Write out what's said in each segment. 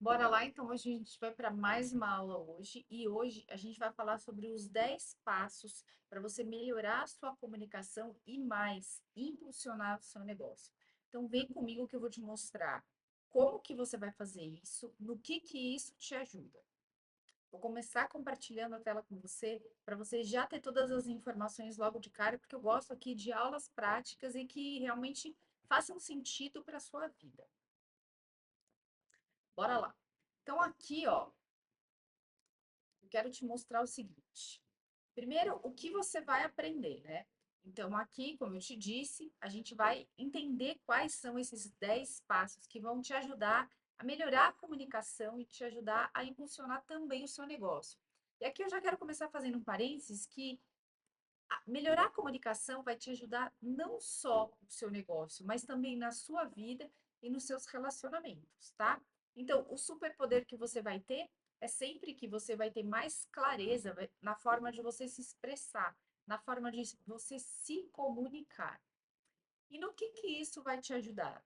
Bora lá, então hoje a gente vai para mais uma aula hoje e hoje a gente vai falar sobre os 10 passos para você melhorar a sua comunicação e mais impulsionar o seu negócio. Então vem comigo que eu vou te mostrar como que você vai fazer isso, no que isso te ajuda. Vou começar compartilhando a tela com você para você já ter todas as informações logo de cara, porque eu gosto aqui de aulas práticas e que realmente façam sentido para a sua vida. Bora lá. Então aqui, ó, eu quero te mostrar o seguinte. Primeiro, o que você vai aprender, né? Então, aqui, como eu te disse, a gente vai entender quais são esses 10 passos que vão te ajudar a melhorar a comunicação e te ajudar a impulsionar também o seu negócio. E aqui eu já quero começar fazendo um parênteses que melhorar a comunicação vai te ajudar não só no seu negócio, mas também na sua vida e nos seus relacionamentos, tá? Então, o superpoder que você vai ter é sempre que você vai ter mais clareza na forma de você se expressar, na forma de você se comunicar. E no que isso vai te ajudar?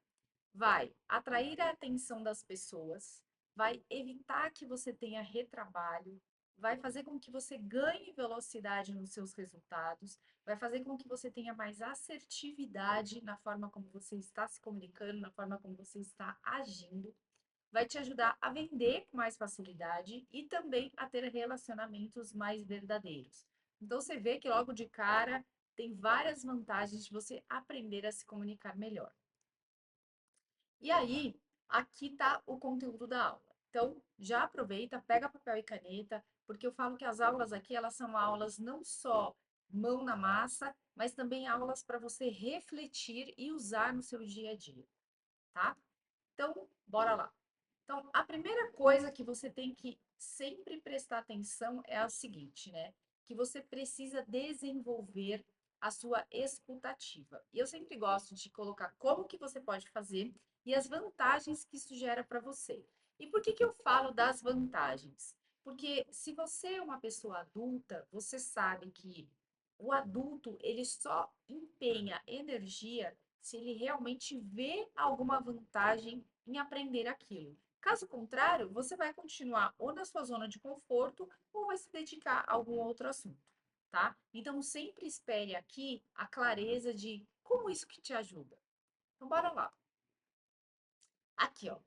Vai atrair a atenção das pessoas, vai evitar que você tenha retrabalho, vai fazer com que você ganhe velocidade nos seus resultados, vai fazer com que você tenha mais assertividade na forma como você está se comunicando, na forma como você está agindo, vai te ajudar a vender com mais facilidade e também a ter relacionamentos mais verdadeiros. Então você vê que logo de cara tem várias vantagens de você aprender a se comunicar melhor. E aí, aqui tá o conteúdo da aula. Então, já aproveita, pega papel e caneta, porque eu falo que as aulas aqui, elas são aulas não só mão na massa, mas também aulas para você refletir e usar no seu dia a dia, tá? Então, bora lá. Então, a primeira coisa que você tem que sempre prestar atenção é a seguinte, né? Que você precisa desenvolver a sua escutativa. E eu sempre gosto de colocar como que você pode fazer e as vantagens que isso gera para você. E por que que eu falo das vantagens? Porque se você é uma pessoa adulta, você sabe que o adulto, ele só empenha energia se ele realmente vê alguma vantagem em aprender aquilo. Caso contrário, você vai continuar ou na sua zona de conforto ou vai se dedicar a algum outro assunto, tá? Então, sempre espere aqui a clareza de como isso que te ajuda. Então, bora lá. Aqui, ó.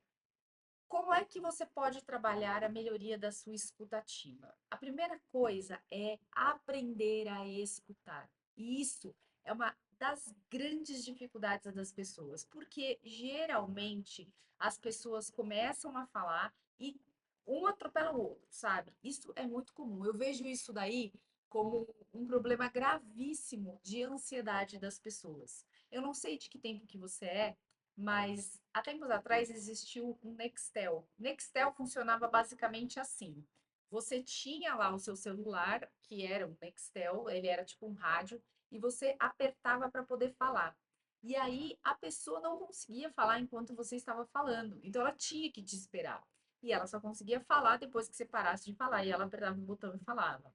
Como é que você pode trabalhar a melhoria da sua escutativa? A primeira coisa é aprender a escutar. E isso é uma das grandes dificuldades das pessoas, porque geralmente as pessoas começam a falar e um atropela o outro, sabe? Isso é muito comum. Eu vejo isso daí como um problema gravíssimo de ansiedade das pessoas. Eu não sei de que tempo que você é, mas há tempos atrás existiu um Nextel. Nextel funcionava basicamente assim. Você tinha lá o seu celular, que era um Nextel, ele era tipo um rádio, e você apertava para poder falar. E aí a pessoa não conseguia falar enquanto você estava falando, então ela tinha que te esperar. E ela só conseguia falar depois que você parasse de falar, e ela apertava o botão e falava.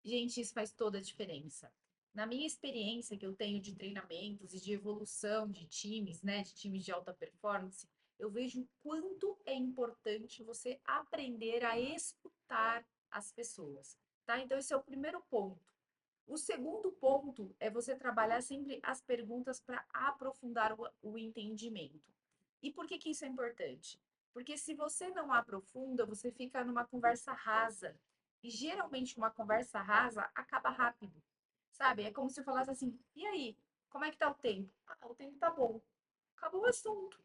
Gente, isso faz toda a diferença. Na minha experiência que eu tenho de treinamentos e de evolução de times, né, de times de alta performance, eu vejo o quanto é importante você aprender a escutar as pessoas, tá? Então, esse é o primeiro ponto. O segundo ponto é você trabalhar sempre as perguntas para aprofundar o entendimento. E por que que isso é importante? Porque se você não aprofunda, você fica numa conversa rasa. E geralmente uma conversa rasa acaba rápido. Sabe? É como se eu falasse assim: "E aí, como é que tá o tempo?" "Ah, o tempo tá bom." Acabou o assunto.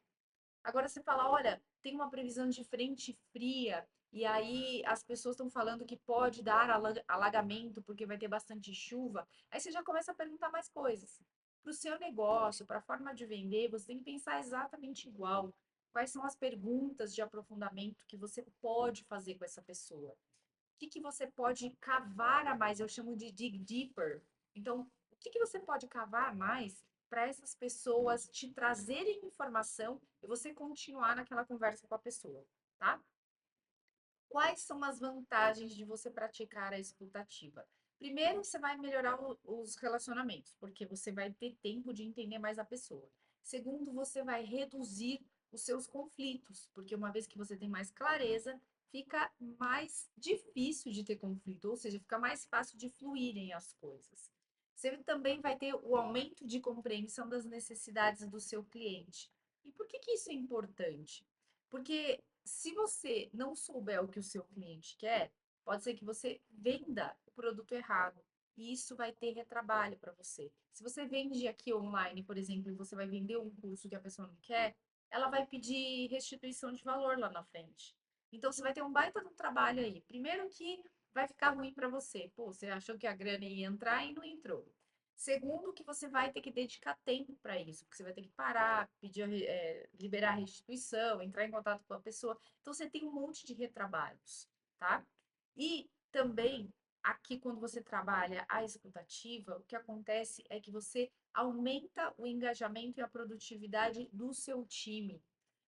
Agora você fala, olha, tem uma previsão de frente fria, e aí as pessoas estão falando que pode dar alagamento porque vai ter bastante chuva. Aí você já começa a perguntar mais coisas. Para o seu negócio, para a forma de vender, você tem que pensar exatamente igual. Quais são as perguntas de aprofundamento que você pode fazer com essa pessoa? O que que você pode cavar a mais? Eu chamo de dig deeper. Então, o que que você pode cavar a mais para essas pessoas te trazerem informação e você continuar naquela conversa com a pessoa, tá? Quais são as vantagens de você praticar a escutativa? Primeiro, você vai melhorar os relacionamentos, porque você vai ter tempo de entender mais a pessoa. Segundo, você vai reduzir os seus conflitos, porque uma vez que você tem mais clareza, fica mais difícil de ter conflito, ou seja, fica mais fácil de fluírem as coisas. Você também vai ter o aumento de compreensão das necessidades do seu cliente. E por que que isso é importante? Porque se você não souber o que o seu cliente quer, pode ser que você venda o produto errado. E isso vai ter retrabalho para você. Se você vende aqui online, por exemplo, e você vai vender um curso que a pessoa não quer, ela vai pedir restituição de valor lá na frente. Então, você vai ter um baita de um trabalho aí. Primeiro que vai ficar ruim para você. Pô, você achou que a grana ia entrar e não entrou. Segundo, que você vai ter que dedicar tempo para isso, porque você vai ter que parar, pedir, liberar a restituição, entrar em contato com a pessoa. Então, você tem um monte de retrabalhos, tá? E também, aqui, quando você trabalha a escutativa, o que acontece é que você aumenta o engajamento e a produtividade do seu time.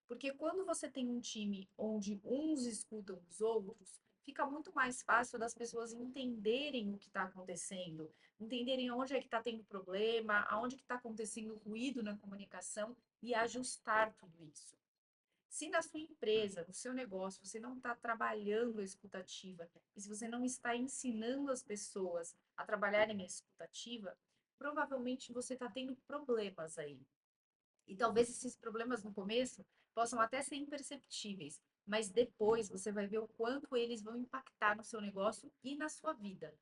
Porque quando você tem um time onde uns escutam os outros, fica muito mais fácil das pessoas entenderem o que está acontecendo, entenderem onde é que está tendo problema, aonde que está acontecendo ruído na comunicação e ajustar tudo isso. Se na sua empresa, no seu negócio, você não está trabalhando a escutativa, e se você não está ensinando as pessoas a trabalharem a escutativa, provavelmente você está tendo problemas aí. E talvez esses problemas no começo possam até ser imperceptíveis, mas depois você vai ver o quanto eles vão impactar no seu negócio e na sua vida,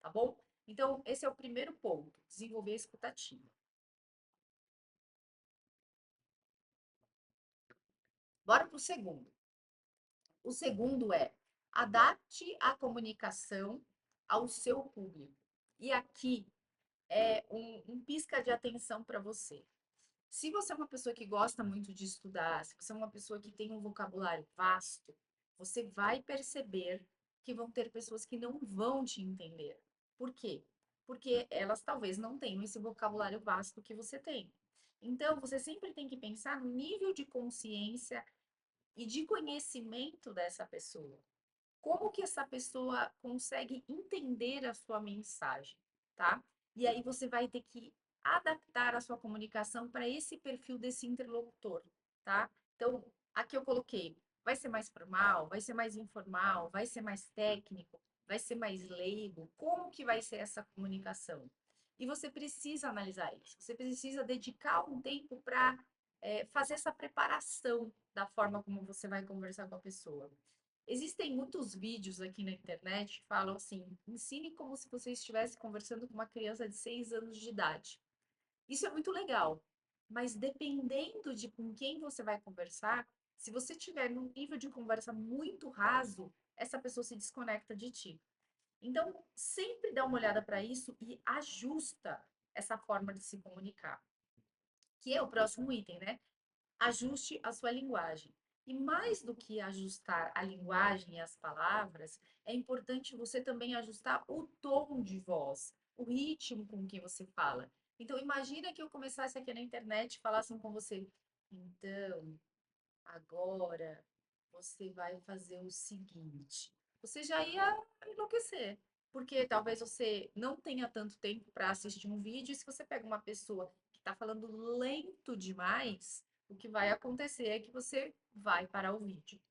tá bom? Então, esse é o primeiro ponto, desenvolver a escutativa. Bora para o segundo. O segundo é adapte a comunicação ao seu público. E aqui é um pisca de atenção para você. Se você é uma pessoa que gosta muito de estudar, se você é uma pessoa que tem um vocabulário vasto, você vai perceber que vão ter pessoas que não vão te entender. Por quê? Porque elas talvez não tenham esse vocabulário vasto que você tem. Então, você sempre tem que pensar no nível de consciência e de conhecimento dessa pessoa. Como que essa pessoa consegue entender a sua mensagem, tá? E aí você vai ter que adaptar a sua comunicação para esse perfil desse interlocutor, tá? Então, aqui eu coloquei, vai ser mais formal, vai ser mais informal, vai ser mais técnico, vai ser mais leigo, como que vai ser essa comunicação? E você precisa analisar isso, você precisa dedicar um tempo para fazer essa preparação da forma como você vai conversar com a pessoa. Existem muitos vídeos aqui na internet que falam assim: ensine como se você estivesse conversando com uma criança de 6 anos de idade. Isso é muito legal, mas dependendo de com quem você vai conversar, se você tiver num nível de conversa muito raso, essa pessoa se desconecta de ti. Então, sempre dá uma olhada para isso e ajusta essa forma de se comunicar, que é o próximo item, né? Ajuste a sua linguagem. E mais do que ajustar a linguagem e as palavras, é importante você também ajustar o tom de voz, o ritmo com que você fala. Então, imagina que eu começasse aqui na internet e falassem com você. Então, agora você vai fazer o seguinte. Você já ia enlouquecer, porque talvez você não tenha tanto tempo para assistir um vídeo, e se você pega uma pessoa que está falando lento demais, o que vai acontecer é que você vai parar o vídeo.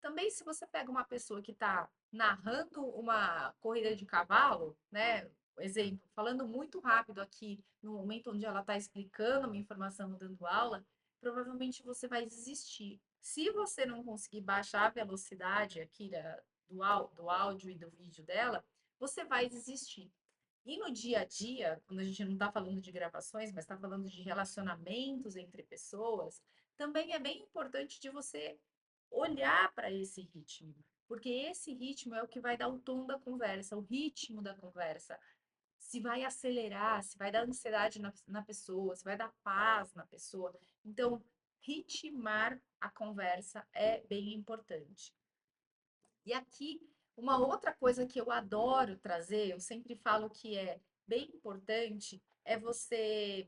Também, se você pega uma pessoa que está narrando uma corrida de cavalo, né? Exemplo, falando muito rápido aqui, no momento onde ela está explicando uma informação, dando aula, provavelmente você vai desistir. Se você não conseguir baixar a velocidade aqui do áudio e do vídeo dela, você vai desistir. E no dia a dia, quando a gente não está falando de gravações, mas está falando de relacionamentos entre pessoas, também é bem importante de você olhar para esse ritmo, porque esse ritmo é o que vai dar o tom da conversa, o ritmo da conversa. Se vai acelerar, se vai dar ansiedade na pessoa, se vai dar paz na pessoa. Então, ritmar a conversa é bem importante. E aqui, uma outra coisa que eu adoro trazer, eu sempre falo que é bem importante, é você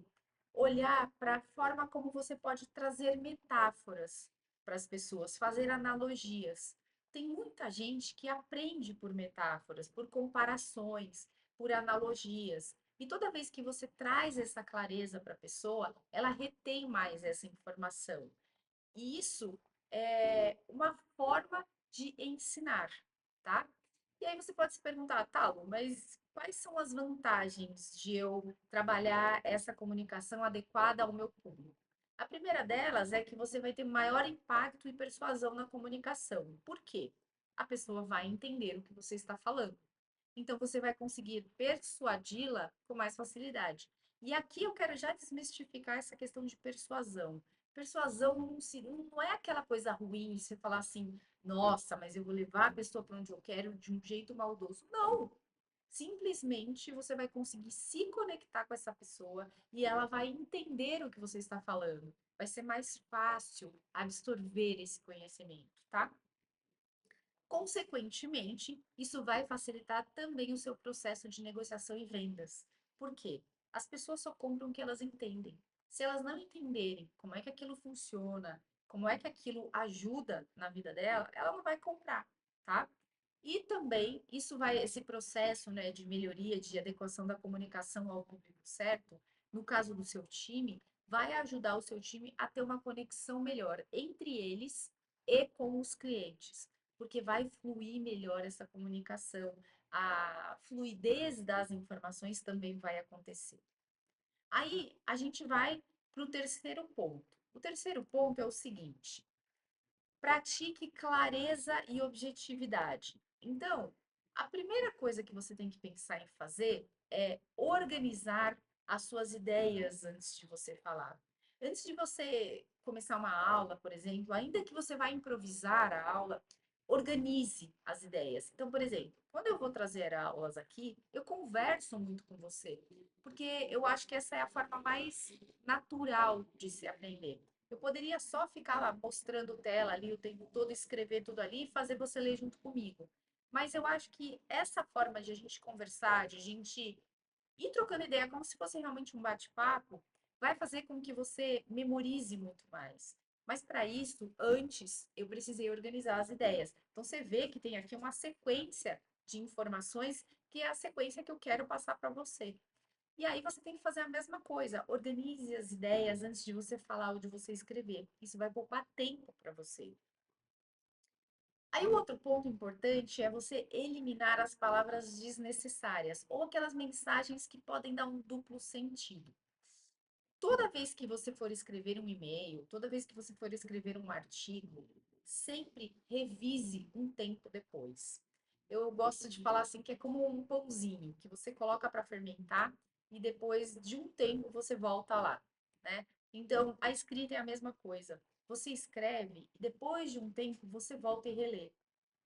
olhar para a forma como você pode trazer metáforas para as pessoas, fazer analogias. Tem muita gente que aprende por metáforas, por comparações, por analogias. E toda vez que você traz essa clareza para a pessoa, ela retém mais essa informação. E isso é uma forma de ensinar, tá? E aí você pode se perguntar, Talo, mas quais são as vantagens de eu trabalhar essa comunicação adequada ao meu público? A primeira delas é que você vai ter maior impacto e persuasão na comunicação. Por quê? A pessoa vai entender o que você está falando. Então você vai conseguir persuadi-la com mais facilidade. E aqui eu quero já desmistificar essa questão de persuasão. Persuasão não é aquela coisa ruim de você falar assim, nossa, mas eu vou levar a pessoa para onde eu quero de um jeito maldoso. Não! Simplesmente você vai conseguir se conectar com essa pessoa e ela vai entender o que você está falando. Vai ser mais fácil absorver esse conhecimento, tá? Consequentemente, isso vai facilitar também o seu processo de negociação e vendas. Por quê? As pessoas só compram o que elas entendem. Se elas não entenderem como é que aquilo funciona, como é que aquilo ajuda na vida dela, ela não vai comprar, tá? E também isso vai, esse processo, né, de melhoria, de adequação da comunicação ao público certo, no caso do seu time, vai ajudar o seu time a ter uma conexão melhor entre eles e com os clientes, porque vai fluir melhor essa comunicação, a fluidez das informações também vai acontecer. Aí a gente vai para o terceiro ponto. O terceiro ponto é o seguinte: pratique clareza e objetividade. Então, a primeira coisa que você tem que pensar em fazer é organizar as suas ideias antes de você falar. Antes de você começar uma aula, por exemplo, ainda que você vá improvisar a aula, organize as ideias. Então, por exemplo, quando eu vou trazer aulas aqui, eu converso muito com você, porque eu acho que essa é a forma mais natural de se aprender. Eu poderia só ficar lá mostrando tela ali o tempo todo, escrever tudo ali e fazer você ler junto comigo. Mas eu acho que essa forma de a gente conversar, de a gente ir trocando ideia como se fosse realmente um bate-papo, vai fazer com que você memorize muito mais. Mas para isso, antes, eu precisei organizar as ideias. Então você vê que tem aqui uma sequência de informações que é a sequência que eu quero passar para você. E aí você tem que fazer a mesma coisa. Organize as ideias antes de você falar ou de você escrever. Isso vai poupar tempo para você. Aí o outro ponto importante é você eliminar as palavras desnecessárias ou aquelas mensagens que podem dar um duplo sentido. Toda vez que você for escrever um e-mail, toda vez que você for escrever um artigo, sempre revise um tempo depois. Eu gosto de falar assim que é como um pãozinho que você coloca para fermentar e depois de um tempo você volta lá, né? Então, a escrita é a mesma coisa. Você escreve e depois de um tempo você volta e relê.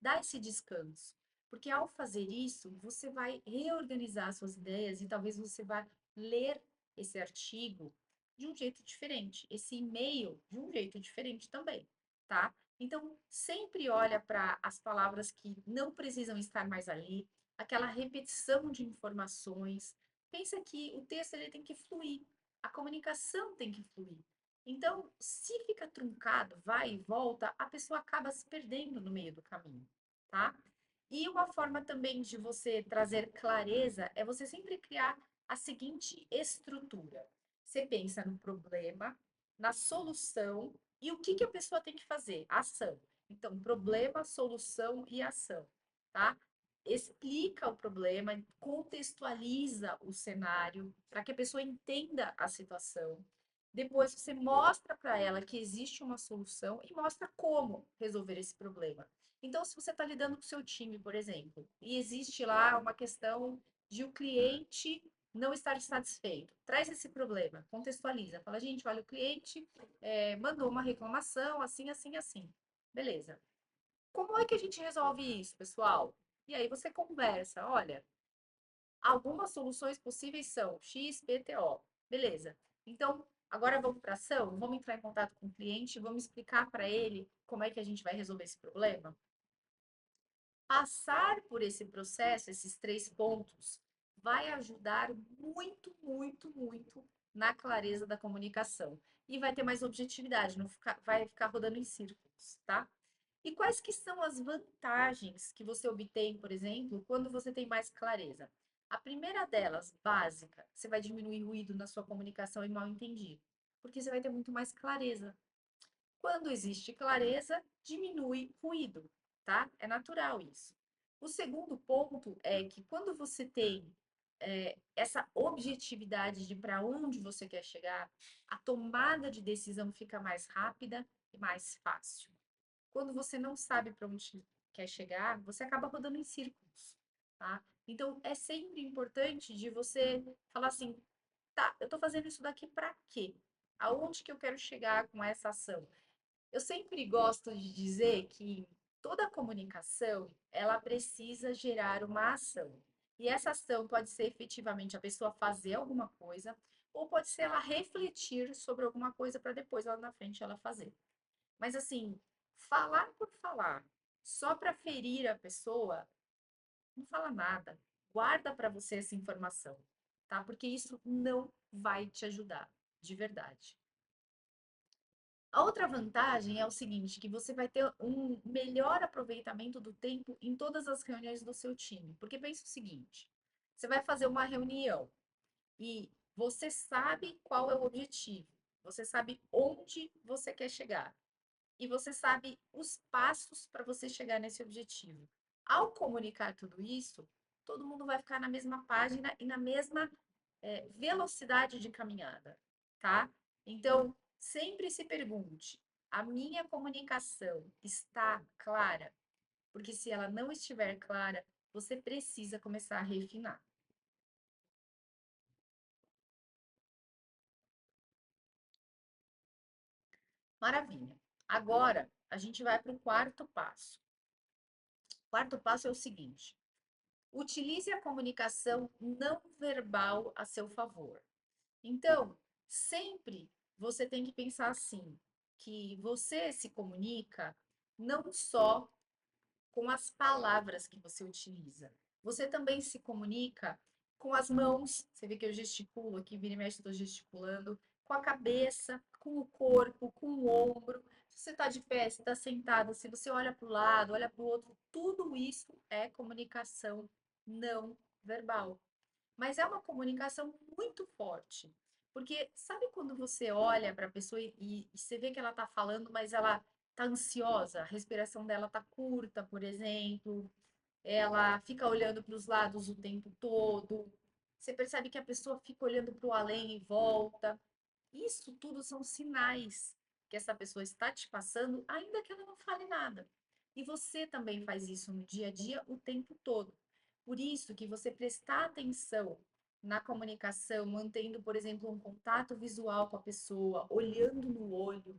Dá esse descanso, porque ao fazer isso, você vai reorganizar suas ideias e talvez você vá ler esse artigo de um jeito diferente, esse e-mail de um jeito diferente também, tá? Então, sempre olha para as palavras que não precisam estar mais ali, aquela repetição de informações. Pensa que o texto ele tem que fluir, a comunicação tem que fluir. Então, se fica truncado, vai e volta, a pessoa acaba se perdendo no meio do caminho, tá? E uma forma também de você trazer clareza é você sempre criar a seguinte estrutura. Você pensa no problema, na solução e o que que a pessoa tem que fazer? Ação. Então, problema, solução e ação, tá? Explica o problema, contextualiza o cenário para que a pessoa entenda a situação. Depois você mostra para ela que existe uma solução e mostra como resolver esse problema. Então, se você está lidando com o seu time, por exemplo, e existe lá uma questão de o cliente não estar satisfeito, traz esse problema, contextualiza, fala, gente, olha, o cliente mandou uma reclamação, assim, assim, assim. Beleza. Como é que a gente resolve isso, pessoal? E aí você conversa, olha, algumas soluções possíveis são X, P, T, O. Beleza. Então, agora vamos para ação, vamos entrar em contato com o cliente, vamos explicar para ele como é que a gente vai resolver esse problema. Passar por esse processo, esses três pontos, vai ajudar muito, muito, muito na clareza da comunicação. E vai ter mais objetividade, não vai ficar rodando em círculos, tá? E quais que são as vantagens que você obtém, por exemplo, quando você tem mais clareza? A primeira delas, básica, você vai diminuir ruído na sua comunicação e mal entendido, porque você vai ter muito mais clareza. Quando existe clareza, diminui ruído, tá? É natural isso. O segundo ponto é que quando você tem essa objetividade de para onde você quer chegar, a tomada de decisão fica mais rápida e mais fácil. Quando você não sabe para onde quer chegar, você acaba rodando em círculos, tá? Então, é sempre importante de você falar assim, tá, eu tô fazendo isso daqui para quê? Aonde que eu quero chegar com essa ação? Eu sempre gosto de dizer que toda comunicação, ela precisa gerar uma ação. E essa ação pode ser efetivamente a pessoa fazer alguma coisa, ou pode ser ela refletir sobre alguma coisa para depois lá na frente ela fazer. Mas assim, falar por falar, só para ferir a pessoa, não fala nada. Guarda para você essa informação, tá? Porque isso não vai te ajudar, de verdade. A outra vantagem é o seguinte, que você vai ter um melhor aproveitamento do tempo em todas as reuniões do seu time. Porque pensa o seguinte, você vai fazer uma reunião e você sabe qual é o objetivo, você sabe onde você quer chegar e você sabe os passos para você chegar nesse objetivo. Ao comunicar tudo isso, todo mundo vai ficar na mesma página e na mesma velocidade de caminhada, tá? Então, sempre se pergunte: a minha comunicação está clara? Porque se ela não estiver clara, você precisa começar a refinar. Maravilha. Agora, a gente vai para o quarto passo. O quarto passo é o seguinte: utilize a comunicação não verbal a seu favor. Então, sempre você tem que pensar assim, que você se comunica não só com as palavras que você utiliza, você também se comunica com as mãos, você vê que eu gesticulo aqui, vira e mexe, estou gesticulando, com a cabeça, com o corpo, com o ombro. Se você está de pé, se está sentado, se você olha para o lado, olha para o outro, tudo isso é comunicação não verbal. Mas é uma comunicação muito forte. Porque sabe quando você olha para a pessoa e você vê que ela está falando, mas ela está ansiosa, a respiração dela está curta, por exemplo, ela fica olhando para os lados o tempo todo. Você percebe que a pessoa fica olhando para o além e volta. Isso tudo são sinais que essa pessoa está te passando, ainda que ela não fale nada. E você também faz isso no dia a dia o tempo todo. Por isso que você prestar atenção na comunicação, mantendo, por exemplo, um contato visual com a pessoa, olhando no olho,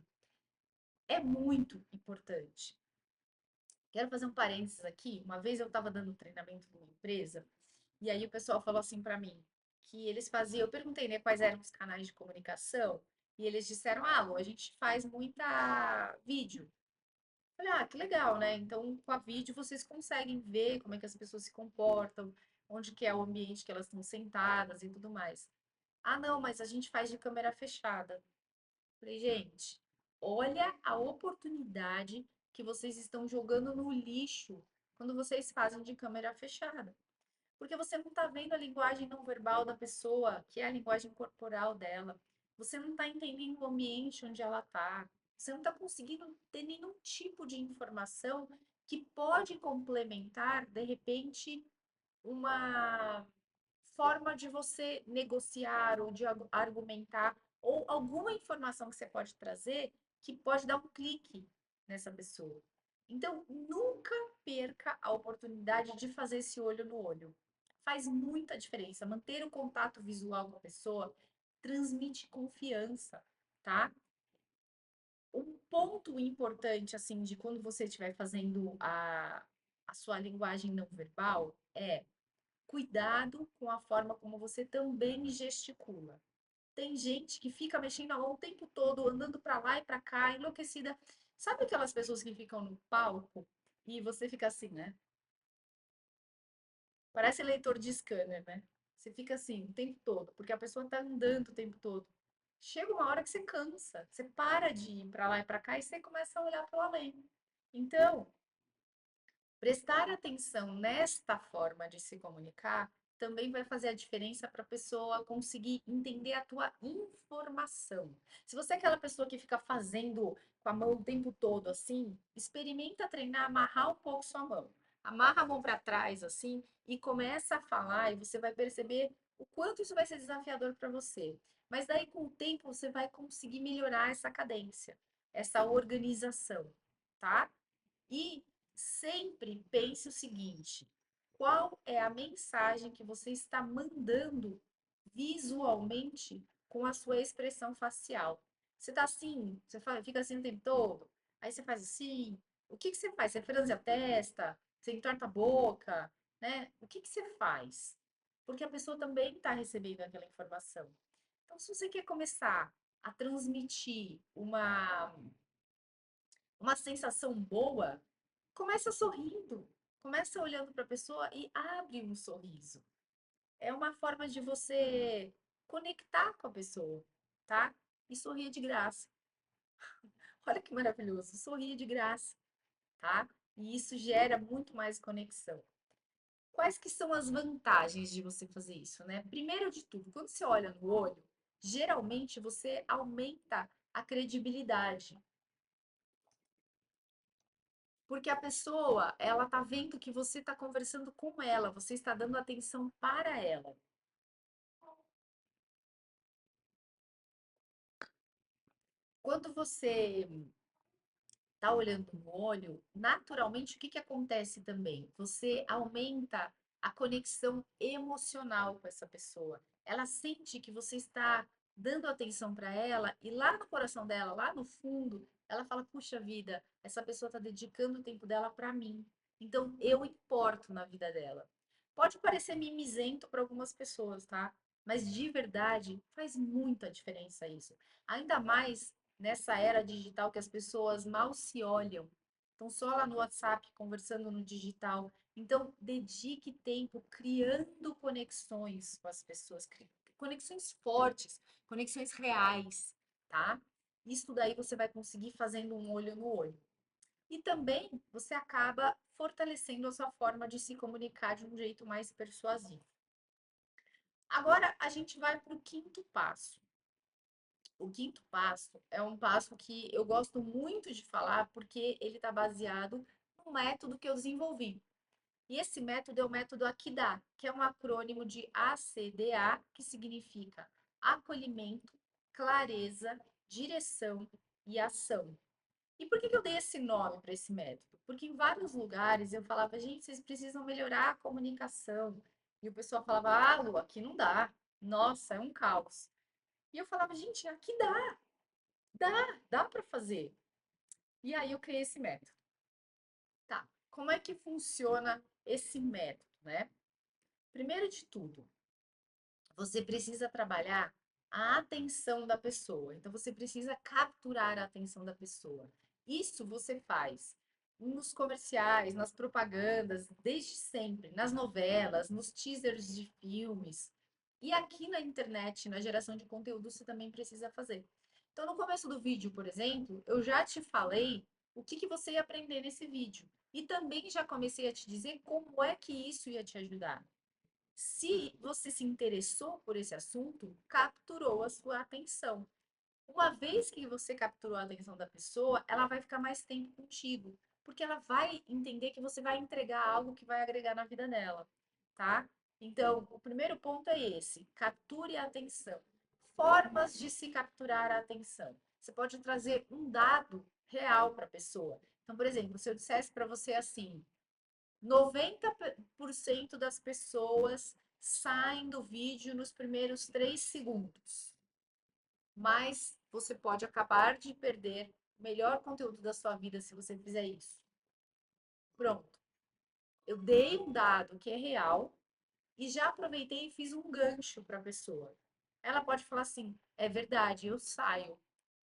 é muito importante. Quero fazer um parênteses aqui. Uma vez eu estava dando treinamento numa empresa e aí o pessoal falou assim para mim que eles faziam. Eu perguntei, né, quais eram os canais de comunicação e eles disseram: "Ah, Lu, a gente faz muita vídeo". Eu falei: "Ah, que legal, né? Então, com a vídeo vocês conseguem ver como é que as pessoas se comportam, onde que é o ambiente que elas estão sentadas e tudo mais". "Ah, não, mas a gente faz de câmera fechada". Falei, gente, olha a oportunidade que vocês estão jogando no lixo quando vocês fazem de câmera fechada. Porque você não está vendo a linguagem não verbal da pessoa, que é a linguagem corporal dela. Você não está entendendo o ambiente onde ela está. Você não está conseguindo ter nenhum tipo de informação que pode complementar, de repente, uma forma de você negociar ou de argumentar, ou alguma informação que você pode trazer que pode dar um clique nessa pessoa. Então, nunca perca a oportunidade de fazer esse olho no olho. Faz muita diferença. Manter o contato visual com a pessoa transmite confiança, tá? Um ponto importante, assim, de quando você estiver fazendo a sua linguagem não verbal é cuidado com a forma como você também gesticula. Tem gente que fica mexendo a mão o tempo todo, andando para lá e para cá, enlouquecida. Sabe aquelas pessoas que ficam no palco e você fica assim, né? Parece leitor de scanner, né? Você fica assim o tempo todo, porque a pessoa tá andando o tempo todo. Chega uma hora que você cansa, você para de ir para lá e para cá e você começa a olhar para o além. Então, prestar atenção nesta forma de se comunicar também vai fazer a diferença para a pessoa conseguir entender a tua informação. Se você é aquela pessoa que fica fazendo com a mão o tempo todo assim, experimenta treinar, amarrar um pouco sua mão. Amarra a mão para trás assim e começa a falar e você vai perceber o quanto isso vai ser desafiador para você. Mas daí com o tempo você vai conseguir melhorar essa cadência, essa organização, tá? E sempre pense o seguinte: qual é a mensagem que você está mandando visualmente com a sua expressão facial? Você tá assim, fica assim o tempo todo, aí você faz assim. O que que você faz? Você franze a testa? Você entorta a boca? Né? O que que você faz? Porque a pessoa também está recebendo aquela informação. Então, se você quer começar a transmitir uma sensação boa, começa sorrindo, começa olhando para a pessoa e abre um sorriso. É uma forma de você conectar com a pessoa, tá? E sorrir de graça. Olha que maravilhoso, sorrir de graça, tá? E isso gera muito mais conexão. Quais que são as vantagens de você fazer isso, né? Primeiro de tudo, quando você olha no olho, geralmente você aumenta a credibilidade. Porque a pessoa, ela tá vendo que você está conversando com ela, você está dando atenção para ela. Quando você tá olhando no olho, naturalmente o que que acontece também? Você aumenta a conexão emocional com essa pessoa. Ela sente que você está dando atenção para ela e lá no coração dela, lá no fundo, ela fala: "Puxa vida, essa pessoa está dedicando o tempo dela para mim. Então eu importo na vida dela". Pode parecer mimizento para algumas pessoas, tá? Mas de verdade faz muita diferença isso. Ainda mais nessa era digital que as pessoas mal se olham. Estão só lá no WhatsApp conversando no digital. Então, dedique tempo criando conexões com as pessoas, conexões fortes, conexões reais, tá? Isso daí você vai conseguir fazendo um olho no olho. E também você acaba fortalecendo a sua forma de se comunicar de um jeito mais persuasivo. Agora a gente vai para o quinto passo. O quinto passo é um passo que eu gosto muito de falar porque ele está baseado no método que eu desenvolvi. E esse método é o método AKIDA, que é um acrônimo de ACDA, que significa acolhimento, clareza, direção e ação. E por que que eu dei esse nome para esse método? Porque em vários lugares eu falava, gente, vocês precisam melhorar a comunicação. E o pessoal falava, ah, Lu, aqui não dá. Nossa, é um caos. E eu falava, gente, aqui dá para fazer. E aí eu criei esse método. Tá, como é que funciona esse método, né? Primeiro de tudo, você precisa trabalhar a atenção da pessoa. Então, você precisa capturar a atenção da pessoa. Isso você faz nos comerciais, nas propagandas, desde sempre, nas novelas, nos teasers de filmes. E aqui na internet, na geração de conteúdo, você também precisa fazer. Então, no começo do vídeo, por exemplo, eu já te falei o que que você ia aprender nesse vídeo. E também já comecei a te dizer como é que isso ia te ajudar. Se você se interessou por esse assunto, capturou a sua atenção. Uma vez que você capturou a atenção da pessoa, ela vai ficar mais tempo contigo, porque ela vai entender que você vai entregar algo que vai agregar na vida dela, tá? Então, o primeiro ponto é esse: capture a atenção. Formas de se capturar a atenção. Você pode trazer um dado real para a pessoa. Então, por exemplo, se eu dissesse para você assim: 90% das pessoas saem do vídeo nos primeiros 3 segundos. Mas você pode acabar de perder o melhor conteúdo da sua vida se você fizer isso. Pronto. Eu dei um dado que é real e já aproveitei e fiz um gancho para a pessoa. Ela pode falar assim: é verdade, eu saio.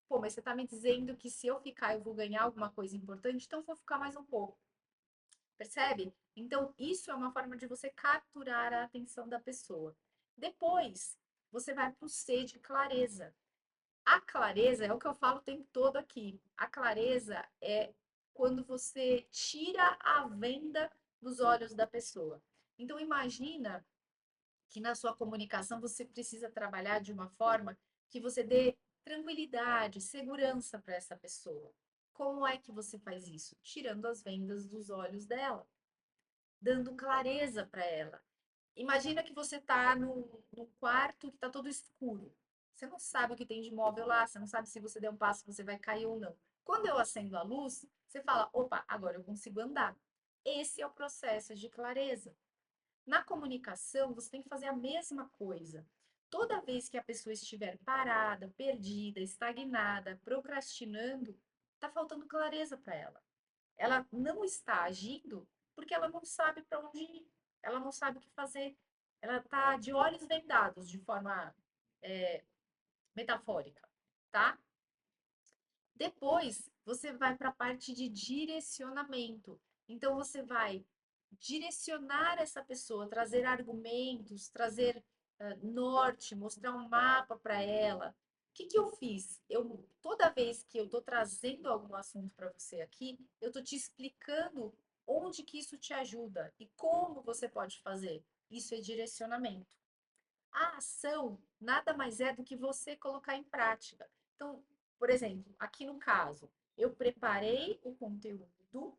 Pô, mas você está me dizendo que se eu ficar eu vou ganhar alguma coisa importante, então eu vou ficar mais um pouco. Percebe? Então, isso é uma forma de você capturar a atenção da pessoa. Depois, você vai para o C de clareza. A clareza é o que eu falo o tempo todo aqui. A clareza é quando você tira a venda dos olhos da pessoa. Então, imagina que na sua comunicação você precisa trabalhar de uma forma que você dê tranquilidade, segurança para essa pessoa. Como é que você faz isso? Tirando as vendas dos olhos dela, dando clareza para ela. Imagina que você está num quarto que está todo escuro. Você não sabe o que tem de móvel lá, você não sabe se você der um passo você vai cair ou não. Quando eu acendo a luz, você fala: opa, agora eu consigo andar. Esse é o processo de clareza. Na comunicação, você tem que fazer a mesma coisa. Toda vez que a pessoa estiver parada, perdida, estagnada, procrastinando, está faltando clareza para ela. Ela não está agindo porque ela não sabe para onde ir, ela não sabe o que fazer. Ela está de olhos vendados, de forma é, metafórica, tá? Depois, você vai para a parte de direcionamento. Então, você vai direcionar essa pessoa, trazer argumentos, trazer norte, mostrar um mapa para ela. O que que eu fiz? Toda vez que eu estou trazendo algum assunto para você aqui, eu estou te explicando onde que isso te ajuda e como você pode fazer. Isso é direcionamento. A ação nada mais é do que você colocar em prática. Então, por exemplo, aqui no caso, eu preparei o conteúdo,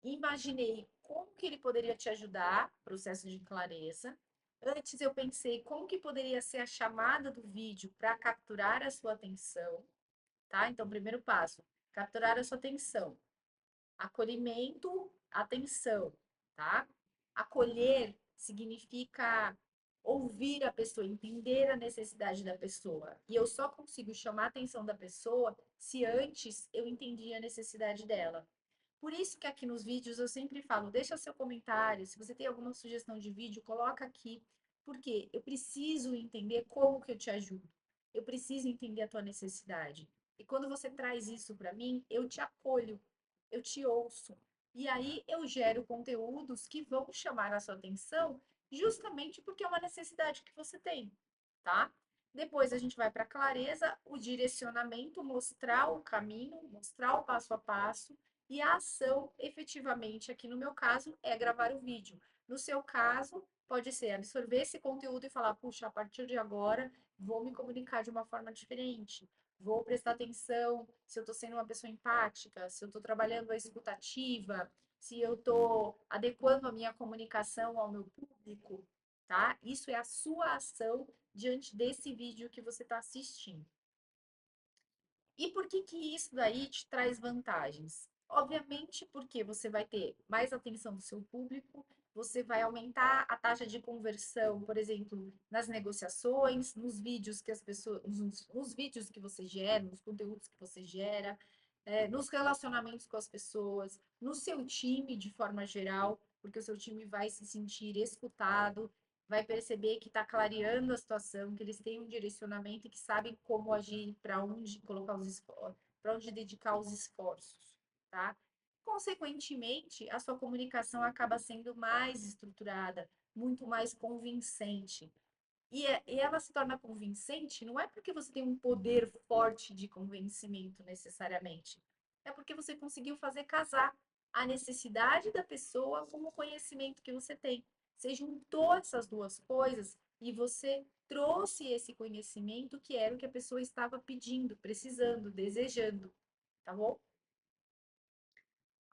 imaginei como que ele poderia te ajudar, processo de clareza. Antes eu pensei como que poderia ser a chamada do vídeo para capturar a sua atenção, tá? Então, primeiro passo, capturar a sua atenção. Acolhimento, atenção, tá? Acolher significa ouvir a pessoa, entender a necessidade da pessoa. E eu só consigo chamar a atenção da pessoa se antes eu entendi a necessidade dela. Por isso que aqui nos vídeos eu sempre falo, deixa seu comentário, se você tem alguma sugestão de vídeo, coloca aqui, porque eu preciso entender como que eu te ajudo. Eu preciso entender a tua necessidade. E quando você traz isso para mim, eu te acolho, eu te ouço. E aí eu gero conteúdos que vão chamar a sua atenção, justamente porque é uma necessidade que você tem, tá? Depois a gente vai para a clareza, o direcionamento, mostrar o caminho, mostrar o passo a passo. E a ação, efetivamente, aqui no meu caso, é gravar o vídeo. No seu caso, pode ser absorver esse conteúdo e falar: puxa, a partir de agora, vou me comunicar de uma forma diferente. Vou prestar atenção se eu estou sendo uma pessoa empática, se eu estou trabalhando a escutativa, se eu estou adequando a minha comunicação ao meu público, tá? Isso é a sua ação diante desse vídeo que você está assistindo. E por que que isso daí te traz vantagens? Obviamente, porque você vai ter mais atenção do seu público, você vai aumentar a taxa de conversão, por exemplo, nas negociações, nos vídeos que as pessoas, nos vídeos que você gera, nos conteúdos que você gera, nos relacionamentos com as pessoas, no seu time de forma geral, porque o seu time vai se sentir escutado, vai perceber que está clareando a situação, que eles têm um direcionamento e que sabem como agir, para onde colocar os esforços, para onde dedicar os esforços, tá? Consequentemente, a sua comunicação acaba sendo mais estruturada, muito mais convincente. E ela se torna convincente não é porque você tem um poder forte de convencimento necessariamente, é porque você conseguiu fazer casar a necessidade da pessoa com o conhecimento que você tem. Você juntou essas duas coisas e você trouxe esse conhecimento que era o que a pessoa estava pedindo, precisando, desejando, tá bom?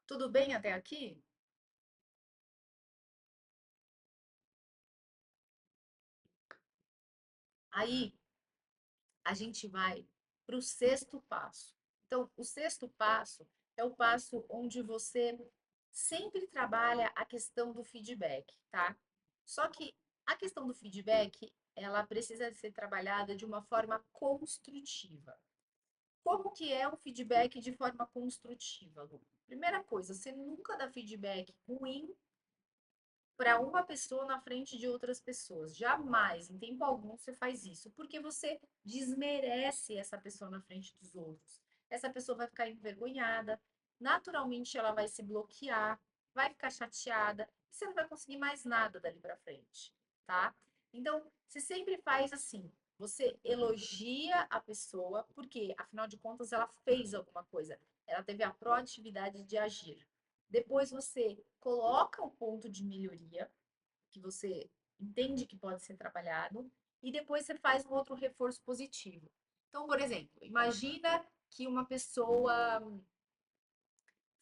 Tudo bem até aqui? Aí a gente vai para o sexto passo. Então, o sexto passo é o passo onde você sempre trabalha a questão do feedback, tá? Só que a questão do feedback, ela precisa ser trabalhada de uma forma construtiva. Como que é o feedback de forma construtiva, Lu? Primeira coisa, você nunca dá feedback ruim para uma pessoa na frente de outras pessoas. Jamais, em tempo algum, você faz isso, porque você desmerece essa pessoa na frente dos outros. Essa pessoa vai ficar envergonhada, naturalmente ela vai se bloquear, vai ficar chateada, e você não vai conseguir mais nada dali para frente, tá? Então, você sempre faz assim, você elogia a pessoa, porque afinal de contas ela fez alguma coisa, ela teve a proatividade de agir. Depois você coloca o ponto de melhoria que você entende que pode ser trabalhado, e depois você faz um outro reforço positivo. Então, por exemplo, imagina que uma pessoa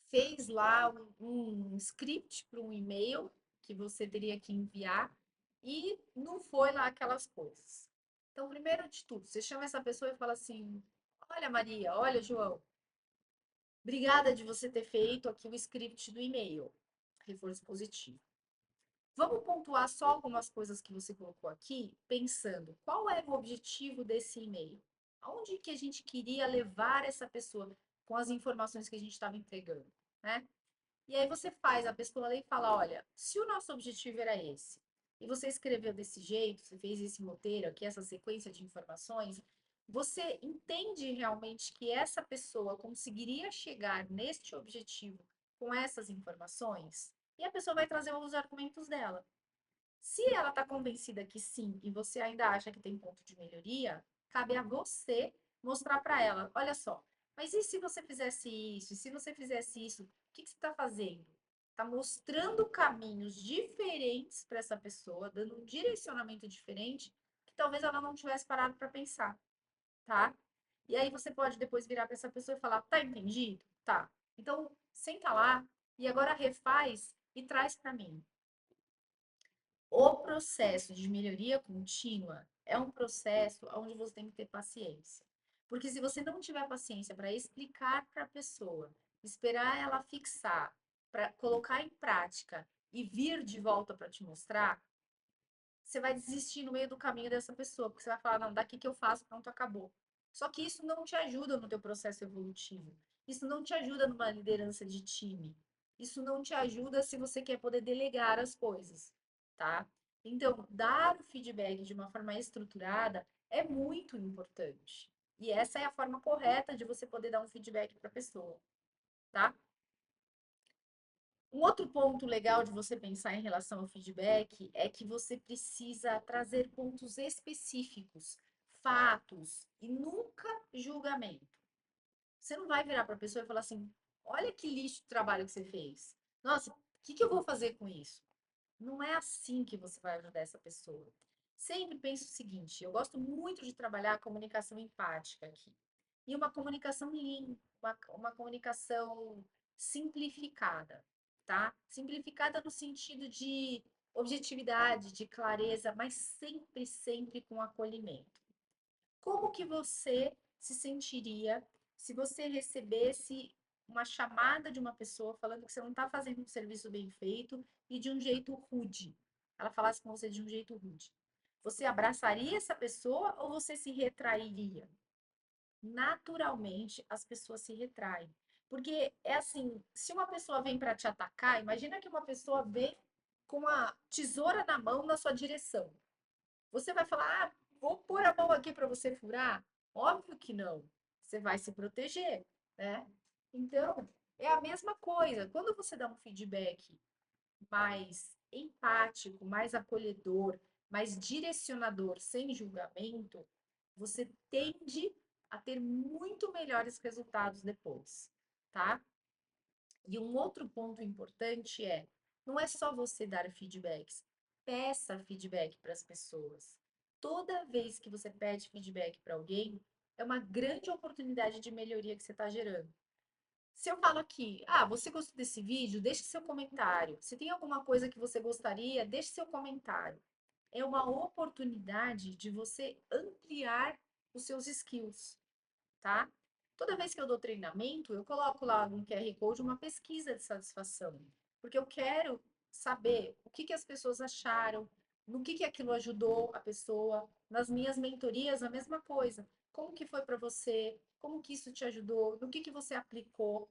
fez lá um script para um e-mail que você teria que enviar e não foi lá aquelas coisas. Então, primeiro de tudo, você chama essa pessoa e fala assim: Olha, Maria, olha, João, obrigada de você ter feito aqui o script do e-mail. Reforço positivo. Vamos pontuar só algumas coisas que você colocou aqui, pensando qual era o objetivo desse e-mail? Aonde que a gente queria levar essa pessoa com as informações que a gente estava entregando, né? E aí você faz a pessoa ler e fala, olha, se o nosso objetivo era esse, e você escreveu desse jeito, você fez esse roteiro aqui, essa sequência de informações, você entende realmente que essa pessoa conseguiria chegar neste objetivo com essas informações? E a pessoa vai trazer os argumentos dela. Se ela está convencida que sim, e você ainda acha que tem ponto de melhoria, cabe a você mostrar para ela: olha só, mas e se você fizesse isso? E se você fizesse isso? O que você está fazendo? Está mostrando caminhos diferentes para essa pessoa, dando um direcionamento diferente que talvez ela não tivesse parado para pensar, tá? E aí você pode depois virar para essa pessoa e falar: tá entendido? Tá. Então, senta lá e agora refaz e traz para mim. O processo de melhoria contínua é um processo onde você tem que ter paciência. Porque se você não tiver paciência para explicar para a pessoa, esperar ela fixar, para colocar em prática e vir de volta para te mostrar, você vai desistir no meio do caminho dessa pessoa, porque você vai falar, não, daqui que eu faço, pronto, acabou. Só que isso não te ajuda no teu processo evolutivo. Isso não te ajuda numa liderança de time. Isso não te ajuda se você quer poder delegar as coisas, tá? Então, dar o feedback de uma forma estruturada é muito importante. E essa é a forma correta de você poder dar um feedback para a pessoa, tá? Um outro ponto legal de você pensar em relação ao feedback é que você precisa trazer pontos específicos, fatos e nunca julgamento. Você não vai virar para a pessoa e falar assim: olha que lixo de trabalho que você fez. Nossa, o que eu vou fazer com isso? Não é assim que você vai ajudar essa pessoa. Sempre penso o seguinte: eu gosto muito de trabalhar a comunicação empática aqui. E uma comunicação limpa, uma comunicação simplificada, tá? Simplificada no sentido de objetividade, de clareza, mas sempre, sempre com acolhimento. Como que você se sentiria se você recebesse uma chamada de uma pessoa falando que você não está fazendo um serviço bem feito e de um jeito rude? Ela falasse com você de um jeito rude. Você abraçaria essa pessoa ou você se retrairia? Naturalmente, as pessoas se retraem. Porque é assim, se uma pessoa vem para te atacar, imagina que uma pessoa vem com uma tesoura na mão na sua direção. Você vai falar, ah, vou pôr a mão aqui para você furar? Óbvio que não. Você vai se proteger, né? Então, é a mesma coisa. Quando você dá um feedback mais empático, mais acolhedor, mais direcionador, sem julgamento, você tende a ter muito melhores resultados depois, tá? E um outro ponto importante é, não é só você dar feedbacks, peça feedback para as pessoas. Toda vez que você pede feedback para alguém, é uma grande oportunidade de melhoria que você está gerando. Se eu falo aqui, ah, você gostou desse vídeo? Deixe seu comentário. Se tem alguma coisa que você gostaria, deixe seu comentário. É uma oportunidade de você ampliar os seus skills, tá? Toda vez que eu dou treinamento, eu coloco lá no QR Code uma pesquisa de satisfação, porque eu quero saber o que as pessoas acharam, no que aquilo ajudou a pessoa. Nas minhas mentorias, a mesma coisa. Como que foi para você? Como que isso te ajudou? No que você aplicou,